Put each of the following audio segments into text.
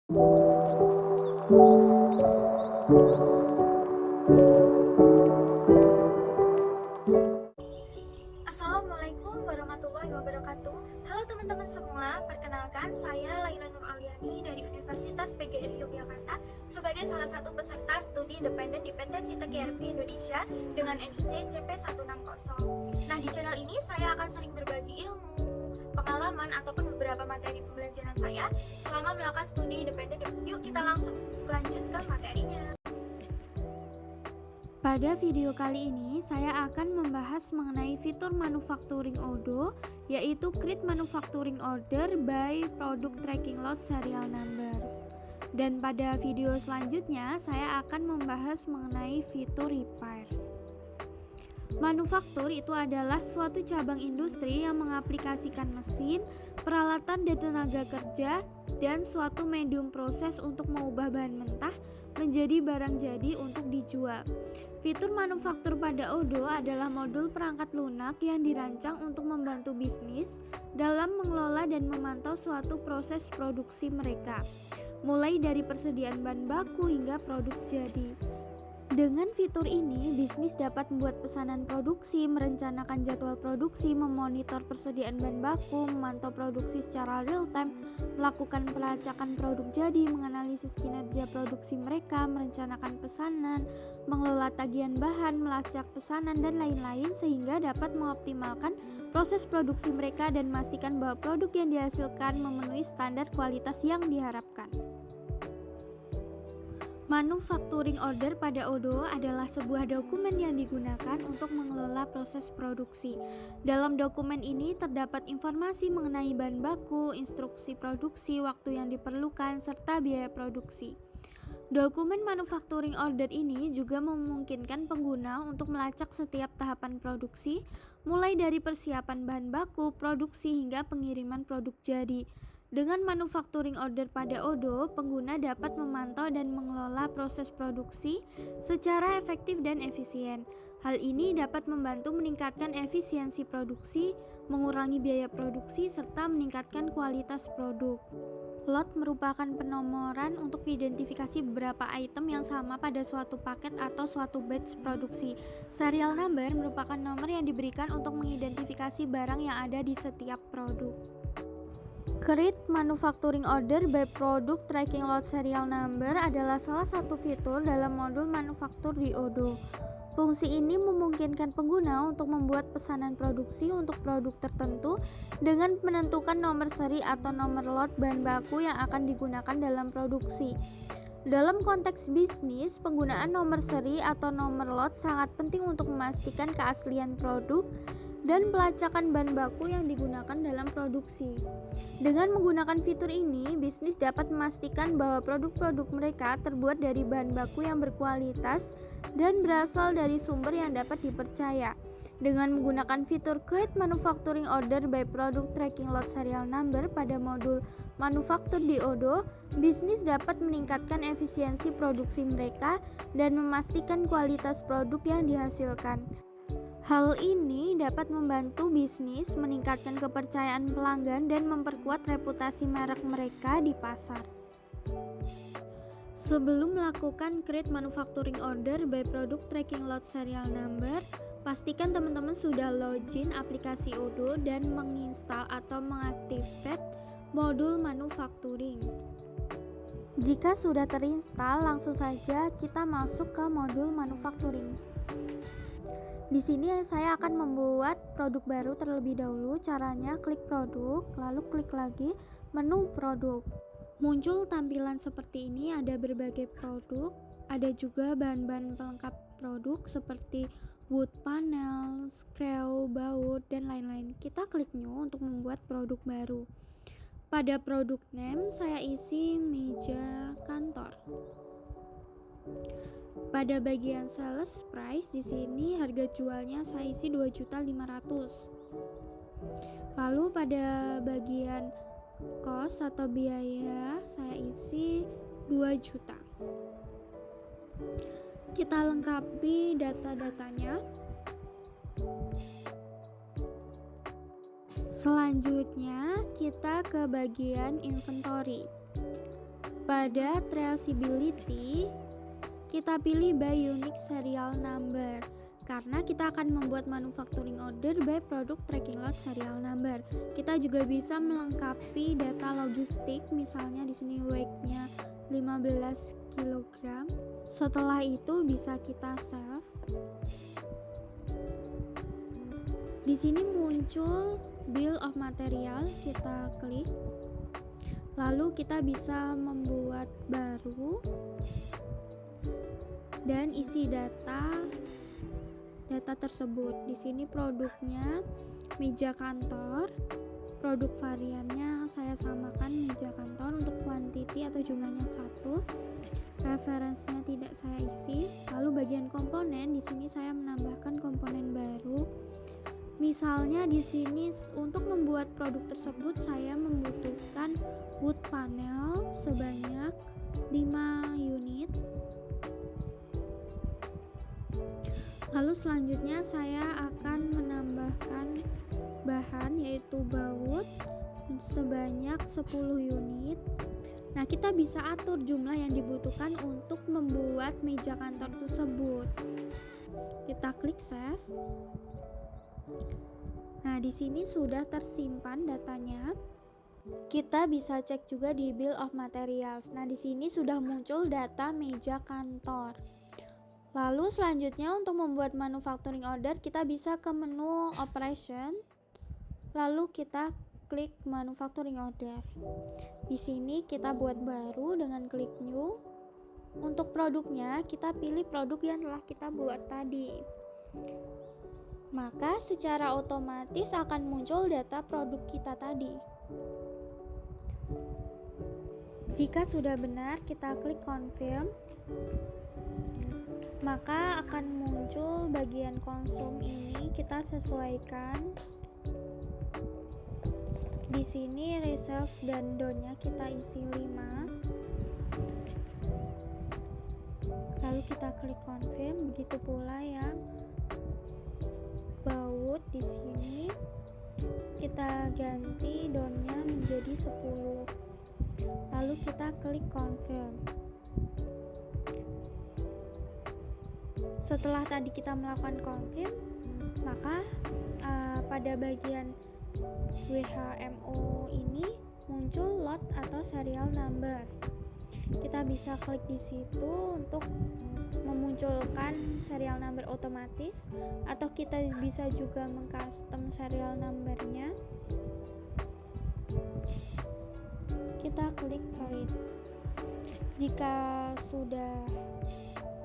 Assalamualaikum warahmatullahi wabarakatuh. Halo teman-teman semua, perkenalkan saya Laila Nur Aliani dari Universitas PGRI Yogyakarta sebagai salah satu peserta studi independen di PT Sitek IRP Indonesia dengan NIC CP160. Nah, di channel ini saya akan sering berbagi ilmu, pengalaman ataupun beberapa materi pembelajaran saya selama melakukan studi independen. Yuk kita langsung lanjut ke materinya. Pada video kali ini, saya akan membahas mengenai fitur manufacturing ODO, yaitu Create Manufacturing Order by Product Tracking Lot Serial Numbers. Dan pada video selanjutnya, saya akan membahas mengenai fitur repairs. Manufaktur itu adalah suatu cabang industri yang mengaplikasikan mesin, peralatan dan tenaga kerja, dan suatu medium proses untuk mengubah bahan mentah menjadi barang jadi untuk dijual. Fitur manufaktur pada ODO adalah modul perangkat lunak yang dirancang untuk membantu bisnis dalam mengelola dan memantau suatu proses produksi mereka, mulai dari persediaan bahan baku hingga produk jadi. Dengan fitur ini, bisnis dapat membuat pesanan produksi, merencanakan jadwal produksi, memonitor persediaan bahan baku, memantau produksi secara real time, melakukan pelacakan produk jadi, menganalisis kinerja produksi mereka, merencanakan pesanan, mengelola tagihan bahan, melacak pesanan, dan lain-lain sehingga dapat mengoptimalkan proses produksi mereka dan memastikan bahwa produk yang dihasilkan memenuhi standar kualitas yang diharapkan. Manufacturing order pada ODO adalah sebuah dokumen yang digunakan untuk mengelola proses produksi. Dalam dokumen ini terdapat informasi mengenai bahan baku, instruksi produksi, waktu yang diperlukan, serta biaya produksi. Dokumen manufacturing order ini juga memungkinkan pengguna untuk melacak setiap tahapan produksi, mulai dari persiapan bahan baku, produksi, hingga pengiriman produk jadi. Dengan manufacturing order pada ODO, pengguna dapat memantau dan mengelola proses produksi secara efektif dan efisien. Hal ini dapat membantu meningkatkan efisiensi produksi, mengurangi biaya produksi, serta meningkatkan kualitas produk. Lot merupakan penomoran untuk identifikasi beberapa item yang sama pada suatu paket atau suatu batch produksi. Serial number merupakan nomor yang diberikan untuk mengidentifikasi barang yang ada di setiap produk. Create Manufacturing Order by Product Tracking Lot Serial Number adalah salah satu fitur dalam modul manufaktur di ODO. Fungsi ini memungkinkan pengguna untuk membuat pesanan produksi untuk produk tertentu dengan menentukan nomor seri atau nomor lot bahan baku yang akan digunakan dalam produksi. Dalam konteks bisnis, penggunaan nomor seri atau nomor lot sangat penting untuk memastikan keaslian produk dan pelacakan bahan baku yang digunakan dalam produksi. Dengan menggunakan fitur ini, bisnis dapat memastikan bahwa produk-produk mereka terbuat dari bahan baku yang berkualitas dan berasal dari sumber yang dapat dipercaya. Dengan menggunakan fitur Create Manufacturing Order by Product Tracking Lot Serial Number pada modul manufaktur di ODO, bisnis dapat meningkatkan efisiensi produksi mereka dan memastikan kualitas produk yang dihasilkan. Hal ini dapat membantu bisnis meningkatkan kepercayaan pelanggan dan memperkuat reputasi merek mereka di pasar. Sebelum melakukan Create Manufacturing Order by Product Tracking Lot Serial Number, pastikan teman-teman sudah login aplikasi ODO dan menginstal atau mengaktifkan modul manufacturing. Jika sudah terinstall, langsung saja kita masuk ke modul manufacturing. Di sini saya akan membuat produk baru terlebih dahulu. Caranya klik produk, lalu klik lagi menu produk. Muncul tampilan seperti ini, ada berbagai produk, ada juga bahan-bahan pelengkap produk seperti wood panel, screw, baut, dan lain-lain. Kita klik new untuk membuat produk baru. Pada produk name saya isi meja kantor. Pada bagian sales price di sini harga jualnya saya isi 2.500.000. Lalu pada bagian cost atau biaya saya isi 2 juta. Kita lengkapi data-datanya. Selanjutnya kita ke bagian inventory. Pada traceability, kita pilih by unique serial number karena kita akan membuat manufacturing order by product tracking lot serial number. Kita juga bisa melengkapi data logistik, misalnya di sini weight-nya 15 kg. Setelah itu bisa kita save. Di sini muncul bill of material, kita klik. Lalu kita bisa membuat baru dan isi data tersebut. Di sini produknya meja kantor, produk variannya saya samakan meja kantor untuk quantity atau jumlahnya 1. Referensinya tidak saya isi. Lalu bagian komponen, di sini saya menambahkan komponen baru. Misalnya di sini untuk membuat produk tersebut saya membutuhkan wood panel sebanyak 5 unit. Lalu selanjutnya saya akan menambahkan bahan yaitu baut sebanyak 10 unit. Nah, kita bisa atur jumlah yang dibutuhkan untuk membuat meja kantor tersebut. Kita klik save. Nah, di sini sudah tersimpan datanya. Kita bisa cek juga di bill of materials. Nah, di sini sudah muncul data meja kantor. Lalu selanjutnya untuk membuat manufacturing order, kita bisa ke menu operation. Lalu kita klik manufacturing order. Di sini kita buat baru dengan klik new. Untuk produknya, kita pilih produk yang telah kita buat tadi. Maka secara otomatis akan muncul data produk kita tadi. Jika sudah benar, kita klik confirm. Maka akan muncul bagian konsum ini, kita sesuaikan. Di sini reserve dan down-nya kita isi 5. Lalu kita klik confirm, begitu pula yang baut di sini kita ganti down-nya menjadi 10. Lalu kita klik confirm. Setelah tadi kita melakukan confirm, maka pada bagian WHMO ini muncul lot atau serial number. Kita bisa klik di situ untuk memunculkan serial number otomatis, atau kita bisa juga mengcustom serial numbernya. Kita klik create. Jika sudah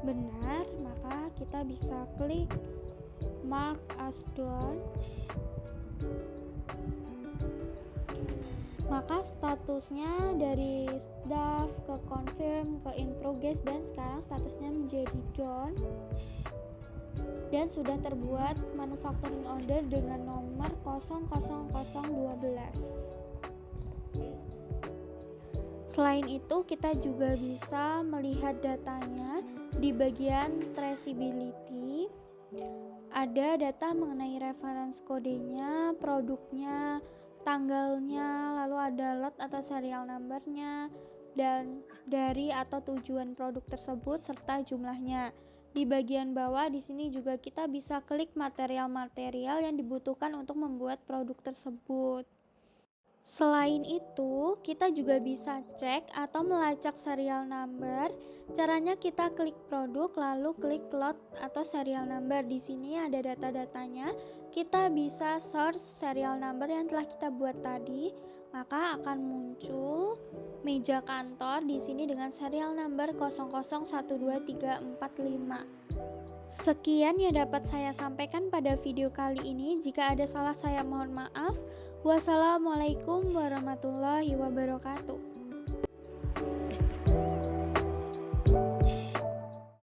benar, maka kita bisa klik mark as done. Maka statusnya dari draft ke confirm ke in progress, dan sekarang statusnya menjadi done dan sudah terbuat manufacturing order dengan nomor 00012. Selain itu, kita juga bisa melihat datanya di bagian traceability. Ada data mengenai reference kodenya, produknya, tanggalnya, lalu ada lot atau serial numbernya, dan dari atau tujuan produk tersebut serta jumlahnya. Di bagian bawah di sini juga kita bisa klik material-material yang dibutuhkan untuk membuat produk tersebut. Selain itu, kita juga bisa cek atau melacak serial number. Caranya kita klik produk lalu klik lot atau serial number. Di sini ada data-datanya. Kita bisa search serial number yang telah kita buat tadi, maka akan muncul meja kantor di sini dengan serial number 00123445. Sekian yang dapat saya sampaikan pada video kali ini. Jika ada salah, saya mohon maaf. Wassalamualaikum warahmatullahi wabarakatuh.